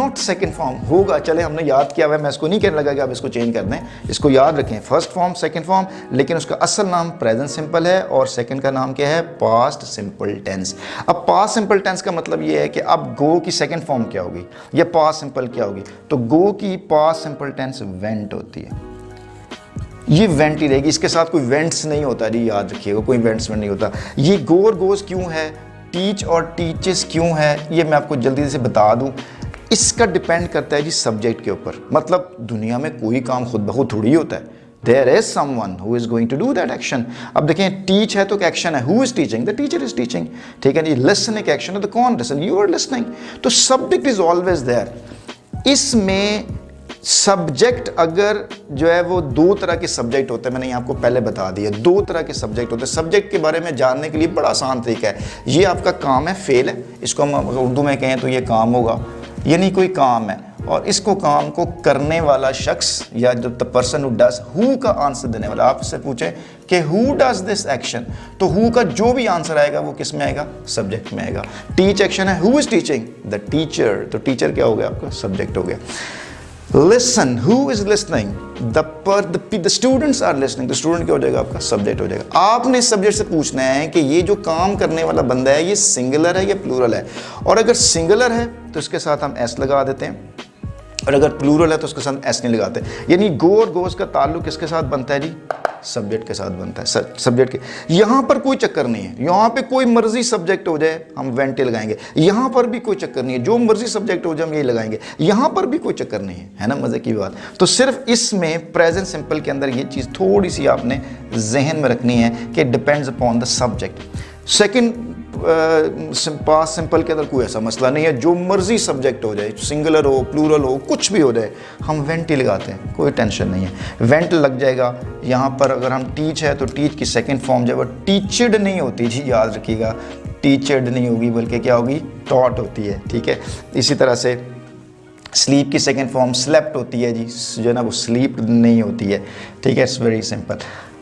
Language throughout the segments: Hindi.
नॉट सेकंड फॉर्म होगा, चले हमने याद किया हुआ है, मैं इसको नहीं कहने लगा कि आप इसको चेंज कर दें, इसको याद रखें, फर्स्ट फॉर्म सेकंड फॉर्म, लेकिन उसका असल नाम प्रेजेंट सिंपल है और सेकंड का नाम क्या है, पास्ट सिंपल टेंस। अब पास्ट सिंपल टेंस का मतलब ये है कि अब गो की सेकंड फॉर्म क्या होगी या पास्ट सिंपल क्या होगी, तो गो की पास्ट सिंपल टेंस वेंट होती है, ये वेंट ही रहेगी, इसके साथ कोई वेंट्स नहीं होता जी, याद रखिएगा कोई वेंट्स नहीं होता। ये गो और गोज क्यों है, टीच और टीचेस क्यों है, ये मैं आपको जल्दी से बता दूं। इसका डिपेंड करता है जी सब्जेक्ट के ऊपर, मतलब दुनिया में कोई काम खुद ब खुद थोड़ी होता है, there is someone who is going to do that action. अब देखें टीच है तो एक एक्शन है, who is teaching, the teacher is teaching, ठीक है जी। लिसन एक एक्शन है तो कौन लिसन, यू आर लिसनिंग, तो सब्जेक्ट इज ऑलवेज देयर। इसमें सब्जेक्ट अगर जो है वो दो तरह के सब्जेक्ट होते हैं, मैंने यहाँ आपको पहले बता दिया, दो तरह के सब्जेक्ट होते हैं। सब्जेक्ट के बारे में जानने के लिए बड़ा आसान तरीका है, ये आपका काम है, फेल है, इसको हम उर्दू में कहें तो ये काम होगा, ये नहीं कोई काम है, और इसको काम को करने वाला शख्स या जो the person who does, who का आंसर देने वाला। आप इससे पूछें कि हु डज दिस एक्शन, तो हु का जो भी आंसर आएगा वो किस में आएगा, सब्जेक्ट में आएगा। टीच एक्शन है, who is teaching, the teacher, तो टीचर क्या हो गया आपका, सब्जेक्ट हो गया। Listen, who is listening? The students are listening. तो स्टूडेंट क्या हो जाएगा आपका, सब्जेक्ट हो जाएगा। आपने सब्जेक्ट से पूछना है कि ये जो काम करने वाला बंदा है ये सिंगुलर है या प्लूरल है, और अगर सिंगुलर है तो इसके साथ हम एस लगा देते हैं, और अगर प्लूरल है तो उसके साथ एस नहीं लगाते। यानी गो और गोज का ताल्लुक किसके साथ बनता है जी, सब्जेक्ट के साथ बनता है, सब्जेक्ट के। यहाँ पर कोई चक्कर नहीं है, यहाँ पे कोई मर्जी सब्जेक्ट हो जाए हम वेंटे लगाएंगे, यहाँ पर भी कोई चक्कर नहीं है, जो मर्जी सब्जेक्ट हो जाए हम ये लगाएंगे, यहाँ पर भी कोई चक्कर नहीं है ना, मजे की बात। तो सिर्फ इसमें प्रेजेंट सिंपल के अंदर ये चीज़ थोड़ी सी आपने जहन में रखनी है कि depends upon the subject. Second past simple के अंदर कोई ऐसा मसला नहीं है, जो मर्जी सब्जेक्ट हो जाए, सिंगुलर हो प्लूरल हो कुछ भी हो जाए, हम वेंट ही लगाते हैं, कोई टेंशन नहीं है, वेंट लग जाएगा। यहाँ पर अगर हम टीच है तो टीच की सेकंड फॉर्म जो है वो टीचड नहीं होती जी, याद रखिएगा, टीचड नहीं होगी बल्कि क्या होगी, टॉट होती है, ठीक है। इसी तरह से स्लीप की सेकंड फॉर्म स्लेप्ट होती है जी, जो है ना वो स्लीप नहीं होती है, ठीक है, इट्स वेरी सिंपल।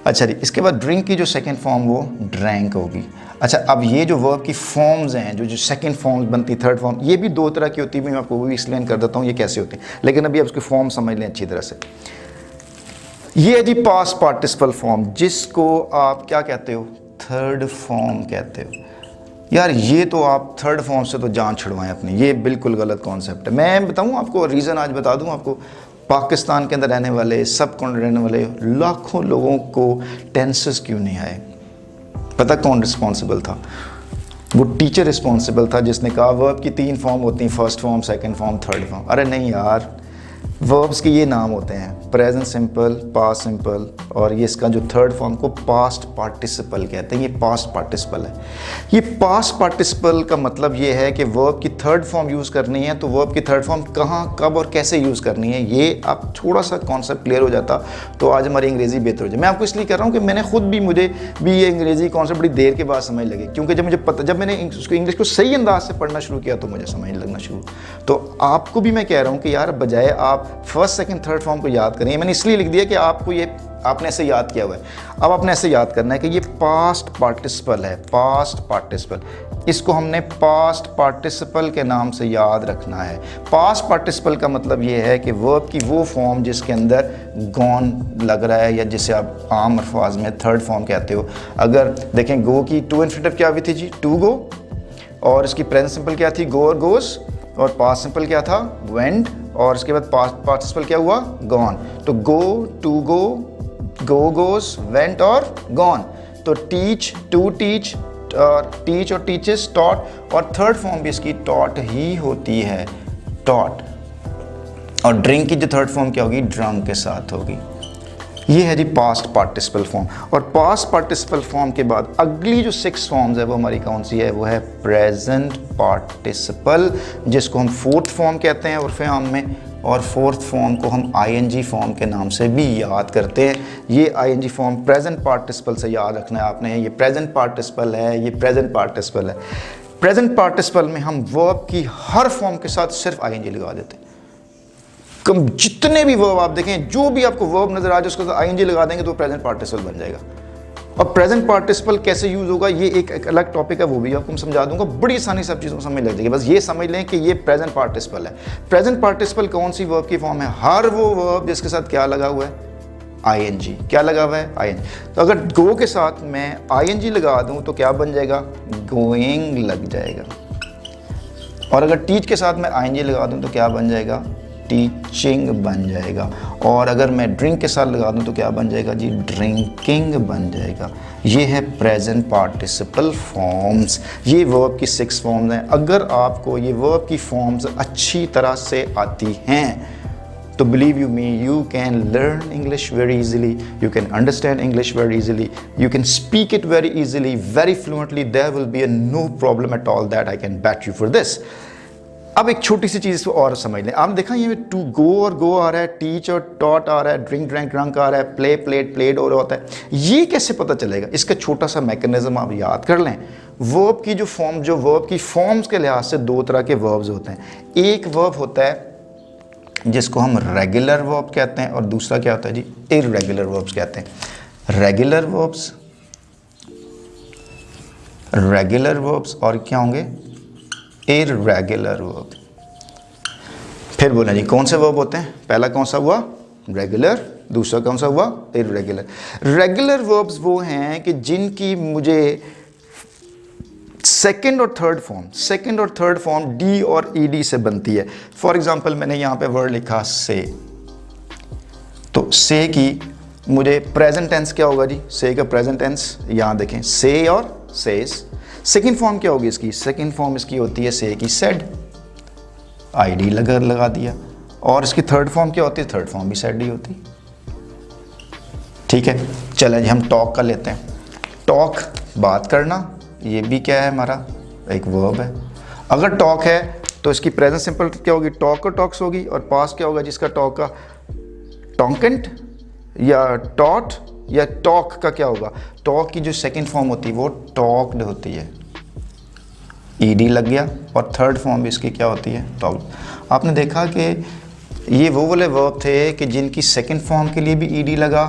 अच्छा जी, इसके बाद ड्रिंक की जो सेकंड फॉर्म वो ड्रैंक होगी। अच्छा, अब ये जो वर्ब की फॉर्म्स हैं, जो सेकंड फॉर्म्स बनती, थर्ड फॉर्म, ये भी दो तरह की होती है, मैं आपको वो भी एक्सप्लेन कर देता हूँ ये कैसे होती है, लेकिन अभी आप उसकी फॉर्म समझ लें अच्छी तरह से। ये है जी पास्ट पार्टिसिपल फॉर्म, जिसको आप क्या कहते हो, थर्ड फॉर्म कहते हो। यार ये तो आप थर्ड फॉर्म से तो जान छुड़वाएं अपनी, ये बिल्कुल गलत कॉन्सेप्ट है। मैं बताऊँ आपको रीज़न, आज बता दूँ आपको। पाकिस्तान के अंदर रहने वाले, सब कॉन्टिनेंट रहने वाले लाखों लोगों को टेंसेस क्यों नहीं आए, पता कौन रिस्पॉन्सिबल था, वो टीचर रिस्पॉन्सिबल था, जिसने कहा वर्ब की तीन फॉर्म होती हैं, first form, second form, third form. अरे नहीं यार, वर्ब्स के ये नाम होते हैं, प्रेजेंट सिंपल, पास्ट सिंपल, और ये इसका जो थर्ड फॉर्म को पास्ट पार्टिसिपल कहते हैं, ये पास्ट पार्टिसिपल है। ये पास्ट पार्टिसिपल का मतलब ये है कि वर्ब की थर्ड फॉर्म यूज़ करनी है, तो वर्ब की थर्ड फॉर्म कहाँ, कब और कैसे यूज़ करनी है, ये अब थोड़ा सा कॉन्सेप्ट क्लियर हो जाता तो आज हमारी अंग्रेज़ी बेहतर हो जाए। मैं आपको इसलिए कह रहा हूँ कि मैंने खुद भी, मुझे भी ये अंग्रेज़ी कॉन्सेप्ट बड़ी देर के बाद समझ लगे, क्योंकि जब मुझे पता, जब मैंने उसको इंग्लिश को सही अंदाज से पढ़ना शुरू किया तो मुझे समझ लगना शुरू। तो आपको भी मैं कह रहा हूँ कि यार बजाय आप फर्स्ट सेकंड थर्ड फॉर्म को याद करें, मैंने इसलिए लिख दिया कि आपको ये, आपने ऐसे याद किया हुआ है, अब आपने ऐसे याद करना है कि ये पास्ट पार्टिसिपल है, पास्ट पार्टिसिपल, इसको हमने पास्ट पार्टिसिपल के नाम से याद रखना है। पास्ट पार्टिसिपल का मतलब ये है कि वर्ब की वो फॉर्म जिसके अंदर गॉन लग रहा है, या जिसे आप आम अल्फाज में थर्ड फॉर्म कहते हो। अगर देखें, गो की टू इन्फिनिटिव क्या हुई थी जी, टू गो, और इसकी प्रेजेंट सिंपल क्या थी, गो और गोस, और पास्ट सिंपल क्या था, वेंट, और इसके बाद पास्ट पार्टिसिपल क्या हुआ, गॉन। तो go, to go, go goes, went और गॉन। तो टीच, टू टीच, और टीच और टीचेस, टॉट, और थर्ड फॉर्म भी इसकी टॉट ही होती है, टॉट। और ड्रिंक की जो थर्ड फॉर्म क्या होगी, ड्रंक के साथ होगी। ये है जी पास्ट पार्टिसिपल फॉर्म। और पास्ट पार्टिसिपल फॉर्म के बाद अगली जो 6 फॉर्म्स है वो हमारी कौन सी है, वो है प्रेजेंट पार्टिसिपल, जिसको हम फोर्थ फॉर्म कहते हैं उर्फ़े आम में, और फोर्थ फॉर्म को हम आईएनजी फॉर्म के नाम से भी याद करते हैं। ये आईएनजी फॉर्म प्रेजेंट पार्टिसिपल से याद रखना है आपने, ये प्रेजेंट पार्टिसिपल है, ये प्रेजेंट पार्टिसिपल है। प्रेजेंट पार्टिसिपल में हम वर्ब की हर फॉर्म के साथ सिर्फ आईएनजी लगा देते हैं। कम जितने भी वर्ब आप देखें, जो भी आपको वर्ब नजर आ जाए उसके साथ आईएनजी लगा देंगे तो प्रेजेंट पार्टिसिपल बन जाएगा। और प्रेजेंट पार्टिसिपल कैसे यूज होगा ये एक अलग टॉपिक है, वो भी आपको मैं समझा दूंगा, बड़ी आसानी सब चीज़ों को समझ लग जाएगी। बस ये समझ लें कि ये प्रेजेंट पार्टिसिपल है। प्रेजेंट पार्टिसिपल कौन सी वर्ब की फॉर्म है? हर वो वर्ब जिसके साथ क्या लगा हुआ है? आईएनजी। क्या लगा हुआ है? आईएनजी। तो अगर गो के साथ मैं आईएनजी लगा दूं तो क्या बन जाएगा? गोइंग लग जाएगा। और अगर टीच के साथ मैं आईएनजी लगा दूं तो क्या बन जाएगा? टीचिंग बन जाएगा। और अगर मैं ड्रिंक के साथ लगा दूं तो क्या बन जाएगा जी? ड्रिंकिंग बन जाएगा। ये है प्रेजेंट पार्टिसिपल फॉर्म्स। ये वर्ब की 6 फॉर्म्स हैं। अगर आपको ये वर्ब की फॉर्म्स अच्छी तरह से आती हैं तो believe you me, you can learn English very easily, you can understand English very easily, you can speak it very easily, very fluently. There will be no problem at all, that I can bet you for this. अब एक छोटी सी चीज़ और समझ लें। आपने देखा ये टू गो और गो आ रहा है, टीच और टॉट आ रहा है, ड्रिंक ड्रैंक ड्रंक आ रहा है, प्ले प्लेड प्लेड और होता है। ये कैसे पता चलेगा? इसका छोटा सा मैकेनिज्म आप याद कर लें। वर्ब की जो वर्ब की फॉर्म्स के लिहाज से 2 तरह के वर्ब्स होते हैं। एक वर्ब होता है जिसको हम रेगुलर वर्ब कहते हैं और दूसरा क्या होता है जी? इर्रेगुलर वर्ब्स कहते हैं। रेगुलर वर्ब्स और क्या होंगे? Irregular verb. फिर बोला जी कौन से वर्ब होते हैं? पहला कौन सा हुआ? रेगुलर। दूसरा कौन सा हुआ? इर्रेगुलर। रेगुलर वर्ब्स वो हैं कि जिनकी मुझे सेकेंड और थर्ड फॉर्म डी और ईडी से बनती है। फॉर एग्जाम्पल मैंने यहाँ पे वर्ड लिखा से, तो से की मुझे प्रेजेंट टेंस क्या होगा जी? से का प्रेजेंट टेंस यहाँ देखें, से और सेज। सेकेंड फॉर्म क्या होगी इसकी? सेकेंड फॉर्म इसकी होती है से की सेड, आईडी लगा दिया। और इसकी थर्ड फॉर्म क्या होती है? थर्ड फॉर्म भी सेड ही होती। ठीक है, चलें जी हम टॉक का लेते हैं। टॉक बात करना, ये भी क्या है? हमारा एक वर्ब है। अगर टॉक है तो इसकी प्रेजेंट सिंपल क्या होगी? टॉक और टॉक्स होगी। और पास्ट क्या होगा जिसका? टॉक का टॉन्केंट या टॉट या टॉक का क्या होगा? टॉक की जो सेकंड फॉर्म होती है वो टॉक्ड होती है, ईडी लग गया। और थर्ड फॉर्म भी इसकी क्या होती है? टॉक। आपने देखा कि ये वो वाले वर्ब थे कि जिनकी सेकंड फॉर्म के लिए भी ईडी लगा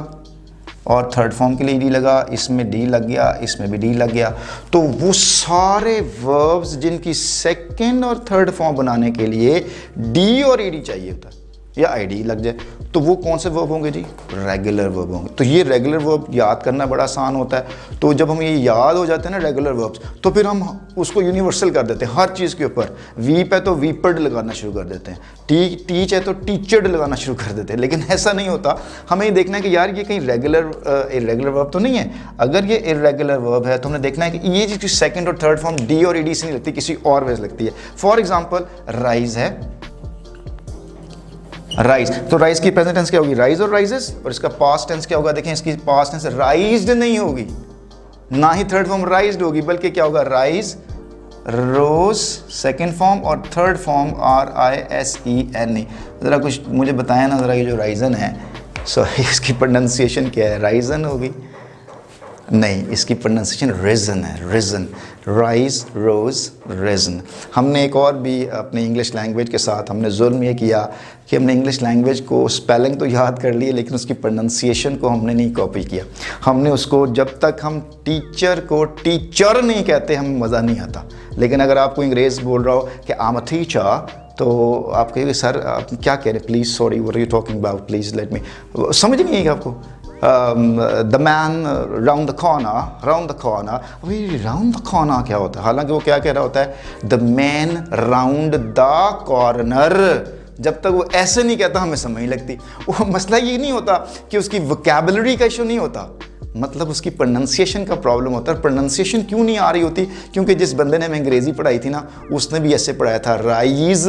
और थर्ड फॉर्म के लिए डी लगा, इसमें डी लग गया, इसमें भी डी लग गया। तो वो सारे वर्ब्स जिनकी सेकंड और थर्ड फॉर्म बनाने के लिए डी और ईडी चाहिए होता है या आईडी लग जाए, तो वो कौन से वर्ब होंगे जी? रेगुलर वर्ब होंगे। तो ये रेगुलर वर्ब याद करना बड़ा आसान होता है। तो जब हम ये याद हो जाते हैं ना रेगुलर वर्ब्स, तो फिर हम उसको यूनिवर्सल कर देते हैं हर चीज़ के ऊपर। वीप है तो वीपर्ड लगाना शुरू कर देते हैं, टीच है तो टीचर्ड लगाना शुरू कर देते हैं। लेकिन ऐसा नहीं होता। हमें ये देखना है कि यार ये कहीं इर्रेगुलर वर्ब तो नहीं है। अगर ये इर्रेगुलर वर्ब है तो हमने देखना है कि ये जिसकी सेकेंड और थर्ड फॉर्म डी और ईडी से नहीं लगती, किसी और वजह से लगती है। फॉर एग्जाम्पल राइज है, राइज, तो राइज की प्रेजेंट टेंस क्या होगी? राइज और राइजेस। और इसका पास्ट टेंस क्या होगा? देखें इसकी पास्ट टेंस राइज्ड नहीं होगी, ना ही थर्ड फॉर्म राइज्ड होगी, बल्कि क्या होगा? राइज, रोज सेकंड फॉर्म और थर्ड फॉर्म RISEN। ज़रा कुछ मुझे बताया ना ज़रा, ये जो राइजन है सॉरी इसकी प्रोनाउंसिएशन क्या है? राइजन होगी? नहीं, इसकी प्रोनाउंसिएशन रिजन है, रिजन। राइज, रोज, रिजन। हमने एक और भी अपने इंग्लिश लैंग्वेज के साथ हमने जुल्म ये किया कि हमने इंग्लिश लैंग्वेज को स्पेलिंग तो याद कर लिए लेकिन उसकी प्रोनाउंसिएशन को हमने नहीं कॉपी किया। हमने उसको, जब तक हम टीचर को टीचर नहीं कहते हमें मज़ा नहीं आता। लेकिन अगर आपको अंग्रेज़ बोल रहा हो कि आई एम अ टीचर, तो आप कहेंगे सर आप क्या कह रहे हैं? Please sorry what are you talking about, please let me. समझ नहीं आएगा आपको। The man round the corner, round the corner. अभी राउंड द कॉर्नर क्या होता है? हालांकि वो क्या कह रहा होता है? The man round the corner. जब तक वो ऐसे नहीं कहता हमें समझ नहीं लगती। वो मसला ये नहीं होता कि उसकी वोकैबुलरी का इशू नहीं होता, मतलब उसकी प्रोनाउंसिएशन का प्रॉब्लम होता है। प्रोनाउंसिएशन क्यों नहीं आ रही होती? क्योंकि जिस बंदे ने हमें अंग्रेज़ी पढ़ाई थी ना, उसने भी ऐसे पढ़ाया था, राइज,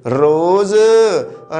रोज,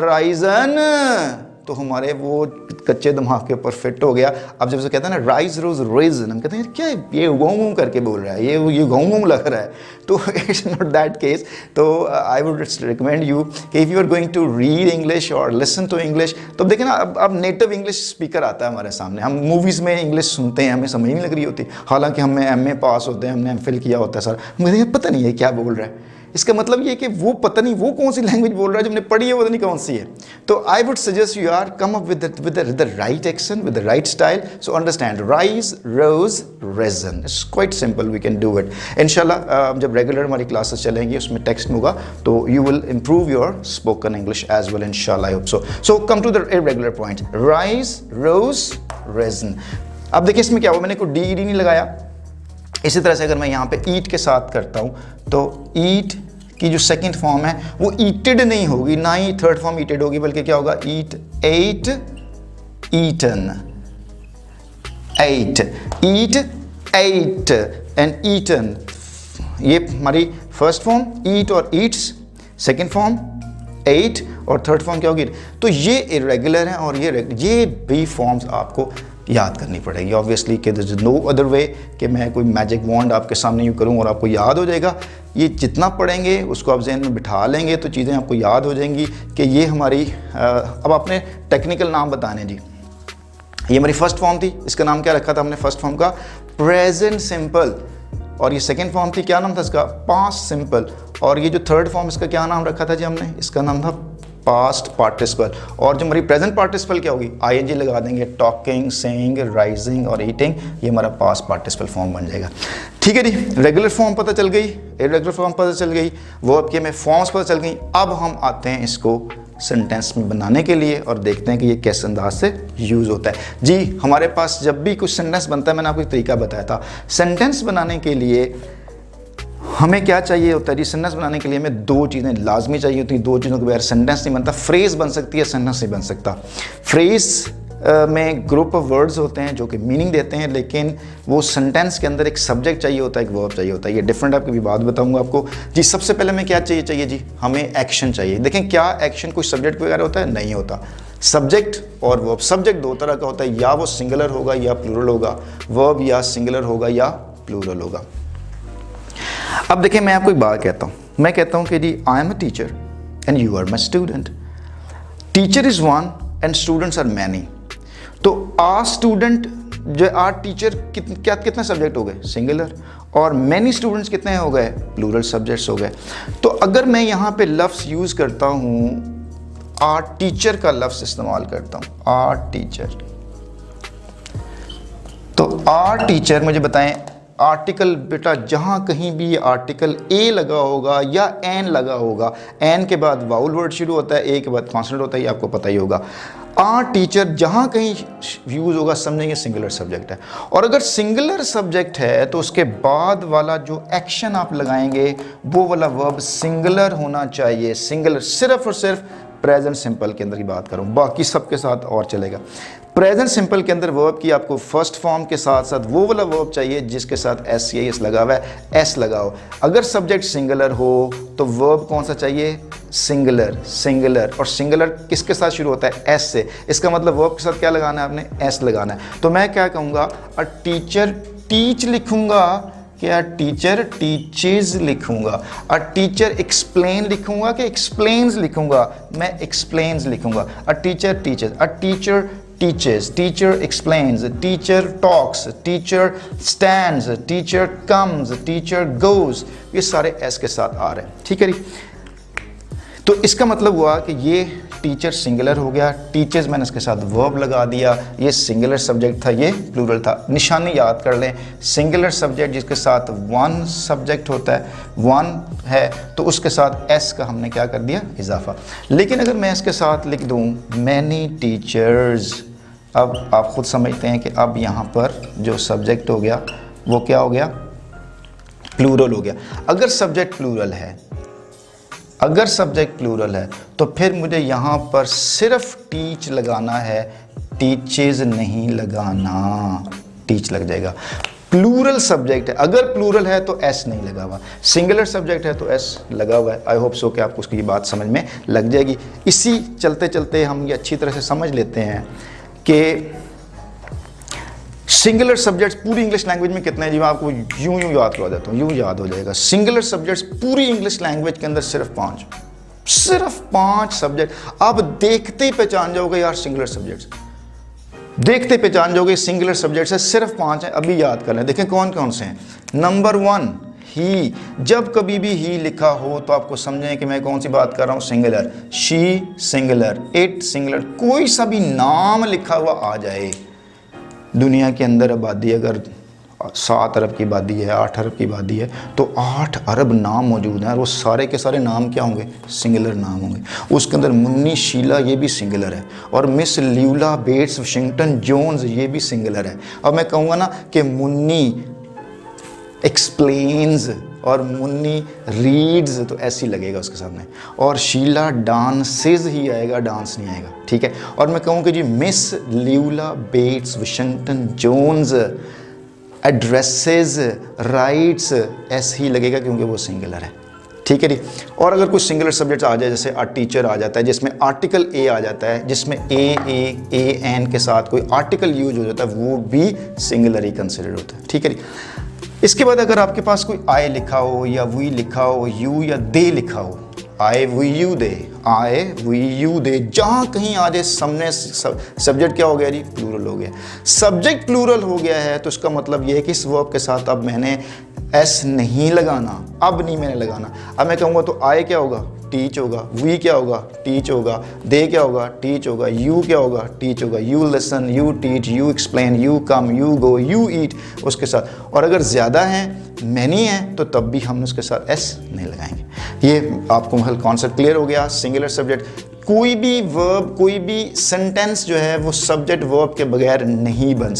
राइजन। तो हमारे वो कच्चे दिमाग के ऊपर फिट हो गया। अब जब से कहते हैं ना राइज, रोज, रेजन, हम कहते हैं क्या ये घूम करके बोल रहा है, ये घूम लग रहा है। तो इट्स नॉट दैट केस। तो आई वुड रिकमेंड यू कि if you are going to read English और लिसन टू इंग्लिश, तो देखें ना अब नेटिव इंग्लिश स्पीकर आता है हमारे सामने। हम मूवीज़ में इंग्लिश सुनते हैं, हमें समझ नहीं लग रही होती, हालांकि हमें MA पास होते हैं, हमने MPhil किया होता है सर, मुझे पता नहीं है क्या बोल रहा है। इसका मतलब ये कि वो पता नहीं वो कौन सी लैंग्वेज बोल रहा है, जो हमने पढ़ी है वो पता नहीं कौन सी है। तो I would suggest you are come up with the right action, with the right style. So understand rise, rose, risen, it's quite simple, we can do it. इंशाल्लाह जब रेगुलर हमारी क्लासेस चलेंगी उसमें टेक्स्ट में होगा तो you will improve your spoken English as well, inshallah, I hope so. So come to the irregular point. Rise, rose, risen. अब देखिए इसमें क्या हुआ, मैंने कोई डी नहीं लगाया। इसी तरह से अगर मैं यहाँ पे ईट के साथ करता हूँ तो ईट की जो सेकंड फॉर्म है वो ईटेड नहीं होगी, ना ही थर्ड फॉर्म ईटेड होगी, बल्कि क्या होगा, eat, ate, eaten, ate, eat, ate and eaten. ये हमारी फर्स्ट फॉर्म ईट और ईट्स, सेकेंड फॉर्म एट और थर्ड फॉर्म क्या होगी। तो ये इरेगुलर हैं और ये भी फॉर्म्स आपको याद करनी पड़ेगी ऑब्वियसली, कि there is no other way कि मैं कोई मैजिक वॉन्ड आपके सामने यूँ करूँ और आपको याद हो जाएगा। ये जितना पढ़ेंगे उसको आप जहन में बिठा लेंगे तो चीज़ें आपको याद हो जाएंगी कि ये हमारी अब आपने टेक्निकल नाम बताने जी। ये हमारी फर्स्ट फॉर्म थी, इसका नाम क्या रखा था हमने फर्स्ट फॉर्म का, प्रेजेंट सिंपल। और ये सेकेंड फॉर्म थी, क्या नाम था इसका, पास्ट सिंपल। और ये जो थर्ड फॉर्म इसका क्या नाम रखा था जी हमने, इसका नाम था पास्ट पार्टिसिपल। और जो हमारी प्रेजेंट पार्टिसिपल क्या होगी, आईएनजी लगा देंगे, टॉकिंग, सेइंग, राइजिंग और ईटिंग, ये हमारा पास्ट पार्टिसिपल फॉर्म बन जाएगा। ठीक है जी, रेगुलर फॉर्म पता चल गई, इरेगुलर फॉर्म पता चल गई, वर्ब के में फॉर्म्स पता चल गई। अब हम आते हैं इसको सेंटेंस में बनाने के लिए और देखते हैं कि ये किस अंदाज से यूज़ होता है। जी हमारे पास जब भी कुछ सेंटेंस बनता है, मैंने आपको एक तरीका बताया था, सेंटेंस बनाने के लिए हमें क्या चाहिए होता है जी, सेंटेंस बनाने के लिए हमें दो चीज़ें लाजमी चाहिए होती हैं, दो चीज़ों के बगैर सेंटेंस नहीं बनता। फ्रेज बन सकती है, सेंटेंस नहीं बन सकता। फ्रेज में ग्रुप ऑफ वर्ड्स होते हैं जो कि मीनिंग देते हैं, लेकिन वो सेंटेंस के अंदर एक सब्जेक्ट चाहिए होता है, एक वर्ब चाहिए होता है। ये डिफरेंट आपकी भी बात बताऊंगा आपको जी। सबसे पहले हमें क्या चाहिए जी, हमें एक्शन चाहिए। देखें क्या एक्शन कोई सब्जेक्ट वगैरह होता है, नहीं होता। सब्जेक्ट और वर्ब, सब्जेक्ट दो तरह का होता है, या वो सिंगुलर होगा या प्लूरल होगा, वर्ब या सिंगुलर होगा या प्लूरल होगा। अब देखिए मैं आपको एक बात कहता हूँ, मैं कहता हूँ कि जी I am a teacher and you are my student. Teacher is one and students are many. तो आर स्टूडेंट जो आर टीचर कितने सब्जेक्ट हो गए, सिंगुलर, और मैनी स्टूडेंट्स कितने हो गए, प्लूरल सब्जेक्ट्स हो गए। तो अगर मैं यहाँ पे लफ्ज़ यूज़ करता हूँ, आर टीचर का लफ्ज़ इस्तेमाल करता हूँ, आर टीचर, तो आर टीचर मुझे बताएं आर्टिकल, बेटा जहाँ कहीं भी ये आर्टिकल ए लगा होगा या एन लगा होगा, एन के बाद वाउल वर्ड शुरू होता है, ए के बाद कॉन्सोनेंट होता है, ये आपको पता ही होगा। आर टीचर जहाँ कहीं यूज़ होगा समझेंगे सिंगुलर सब्जेक्ट है। और अगर सिंगुलर सब्जेक्ट है तो उसके बाद वाला जो एक्शन आप लगाएंगे वो वाला वर्ब सिंगुलर होना चाहिए। सिंगुलर, सिर्फ और सिर्फ प्रेजेंट सिंपल के अंदर की बात करूँ, बाकी सब के साथ और चलेगा। प्रेजेंट सिंपल के अंदर वर्ब की आपको फर्स्ट फॉर्म के साथ साथ वो वाला वर्ब चाहिए जिसके साथ एस या एस लगा हुआ है, एस लगाओ। अगर सब्जेक्ट सिंगुलर हो तो वर्ब कौन सा चाहिए, सिंगुलर, सिंगुलर। और सिंगुलर किसके साथ शुरू होता है, एस से। इसका मतलब वर्ब के साथ क्या लगाना है आपने, एस लगाना है। तो मैं क्या कहूँगा, अ टीचर टीच लिखूँगा क्या, टीचर टीचेज लिखूंगा। अ टीचर एक्सप्लेन लिखूंगा कि एक्सप्लेन्स लिखूंगा, मैं एक्सप्लेन्स लिखूंगा। A teacher teaches, a teacher teaches, teacher explains, teacher talks, teacher stands, teacher comes, teacher goes, ये सारे एस के साथ आ रहे हैं। ठीक है जी, तो इसका मतलब हुआ कि ये टीचर सिंगुलर हो गया, टीचर्स मैंने इसके साथ वर्ब लगा दिया, ये सिंगुलर सब्जेक्ट था, ये प्लूरल था। निशानी याद कर लें, सिंगुलर सब्जेक्ट जिसके साथ वन सब्जेक्ट होता है, वन है, तो उसके साथ एस का हमने क्या कर दिया, इजाफा। लेकिन अगर मैं इसके साथ लिख दूं मैनी टीचर्स, अब आप खुद समझते हैं कि अब यहाँ पर जो सब्जेक्ट हो गया वो क्या हो गया, प्लूरल हो गया। अगर सब्जेक्ट प्लूरल है, अगर सब्जेक्ट प्लूरल है तो फिर मुझे यहाँ पर सिर्फ टीच लगाना है, टीचेज नहीं लगाना, टीच लग जाएगा। प्लूरल सब्जेक्ट है, अगर प्लूरल है तो एस नहीं लगा हुआ, सिंगुलर सब्जेक्ट है तो एस लगा हुआ है। आई होप सो कि आपको उसकी बात समझ में लग जाएगी। इसी चलते चलते हम ये अच्छी तरह से समझ लेते हैं कि सिंगुलर सब्जेक्ट्स पूरी इंग्लिश लैंग्वेज में कितने हैं जी, मैं आपको यूं याद करवा देता हूँ, यूं याद हो जाएगा। सिंगुलर सब्जेक्ट्स पूरी इंग्लिश लैंग्वेज के अंदर सिर्फ 5, सिर्फ 5 सब्जेक्ट। आप देखते ही पहचान जाओगे यार सिंगुलर सब्जेक्ट्स, देखते पहचान जाओगे सिंगुलर सब्जेक्ट्स है, सिर्फ 5 हैं। अभी याद कर लें, देखें कौन कौन से हैं। नंबर 1 ही, जब कभी भी ही लिखा हो तो आपको समझें कि मैं कौन सी बात कर रहा हूँ, singular. She singular, it singular, कोई सा भी नाम लिखा हुआ आ जाए। दुनिया के अंदर आबादी अगर 7 अरब की आबादी है, 8 अरब की आबादी है, तो 8 अरब नाम मौजूद हैं और वो सारे के सारे नाम क्या होंगे, सिंगुलर नाम होंगे। उसके अंदर मुन्नी शीला ये भी सिंगुलर है, और miss Lula Bates Washington Jones ये भी सिंगुलर है। अब मैं कहूँगा ना कि मुन्नी एक्सप्लेन्स और मुन्नी रीड्स, तो ऐसे ही लगेगा उसके सामने, और शीला डांसेस ही आएगा, डांस नहीं आएगा, ठीक है। और मैं कहूँ कि जी miss Lula Bates Washington Jones addresses writes, ऐसे ही लगेगा क्योंकि वो सिंगुलर है, ठीक है जी। और अगर कुछ सिंगुलर सब्जेक्ट्स आ जाए, जैसे टीचर आ जाता है जिसमें आर्टिकल ए आ जाता है, जिसमें ए एन के साथ कोई आर्टिकल यूज हो जाता है, वो भी सिंगुलर ही कंसिडर होता है, ठीक है जी। इसके बाद अगर आपके पास कोई आई लिखा हो या वी लिखा हो, यू या दे लिखा हो, I we you they, I we you they, जहाँ कहीं आ जाए सामने सब्जेक्ट क्या हो गया जी, प्लूरल हो गया। सब्जेक्ट प्लूरल हो गया है तो इसका मतलब ये है कि इस वर्ब के साथ अब मैंने एस नहीं लगाना, अब नहीं मैंने लगाना। अब मैं कहूँगा तो आई क्या होगा, टीच होगा, वी क्या होगा, टीच होगा, दे क्या होगा, टीच होगा, यू क्या होगा, टीच होगा, you listen, you teach, you explain, you come, you go, you eat उसके साथ। और अगर ज़्यादा हैं, मैनी है, तो तब भी हम उसके साथ एस नहीं लगाएंगे। ये आपको मतलब कॉन्सेप्ट क्लियर हो गया। सिंगुलर सब्जेक्ट, कोई भी वर्ब, कोई भी सेंटेंस जो है वो सब्जेक्ट वर्ब के बगैर नहीं बन